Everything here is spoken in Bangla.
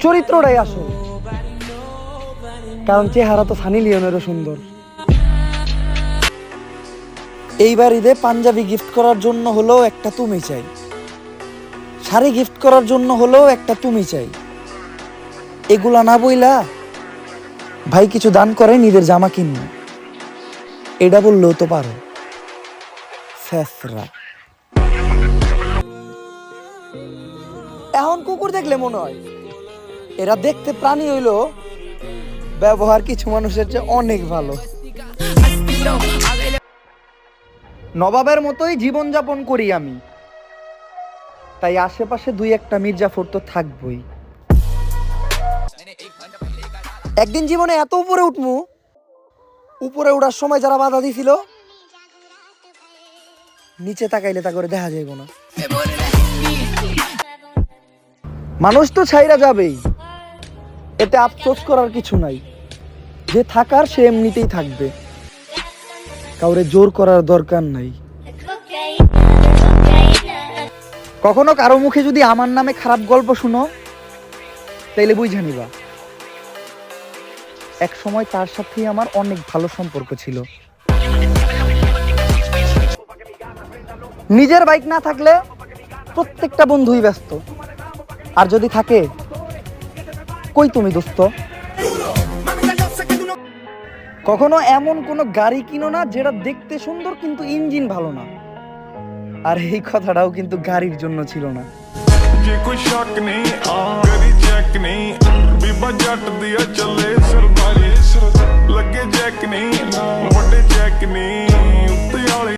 চরিত্রটাই আসল, কারণ চেহারা তো সানি লিওনেরও সুন্দর। এইবার ঈদে পাঞ্জাবি গিফট করার জন্য হলেও একটা তুমি চাই, শাড়ি গিফট করার জন্য হলেও একটা তুমি চাই। এগুলা না বইলা ভাই কিছু দান করে নিজের জামা কিনবো, এটা বললেও তো পারো। ফেসরা এখন কুকুর দেখলে মনে হয় এরা দেখতে প্রাণী হইলো, ব্যবহার কিছু মানুষের চেয়ে অনেক ভালো। নবাবের মতোই জীবনযাপন করি আমি, তাই আশেপাশে দুই একটা মির্জাফর তো থাকবই। একদিন জীবনে এত উপরে উঠমু, উপরে উঠার সময় যারা বাধা দিছিল নিচে তাকাইলে তা করে দেখা যাইব না। মানুষ তো ছাইরা যাবেই, এতে আফসোস করার কিছু নাই। যে থাকার সে এমনিতেই থাকবে, কাউরে জোর করার দরকার নাই। কখনো কারো মুখে যদি আমার নামে খারাপ গল্প শুনো, তাইলে বুঝে নিবা এক সময় তার সাথেই আমার অনেক ভালো সম্পর্ক ছিল। নিজের বাইক না থাকলে প্রত্যেকটা বন্ধুই ব্যস্ত, আর যদি থাকে কই তুমি দোস্ত। কখনো এমন কোনো গাড়ি কিনো না যেটা দেখতে সুন্দর কিন্তু ইঞ্জিন ভালো না। আর এই কথাটাও কিন্তু গাড়ির জন্য ছিল না। ਜੇ ਕੋਈ ਸ਼ੱਕ ਨਹੀਂ ਕਰੀ ਚੈੱਕ ਨਹੀਂ ਬੀਬਾ ਜੱਟ ਦੀਆਂ ਚੱਲੇ ਸਰਦਾਰੀ ਲੱਗੇ ਜੈਕ ਨਹੀਂ ਵੱਡੇ ਚੈੱਕ ਨਹੀਂ ਉੱਤੇ ਵਾਲੇ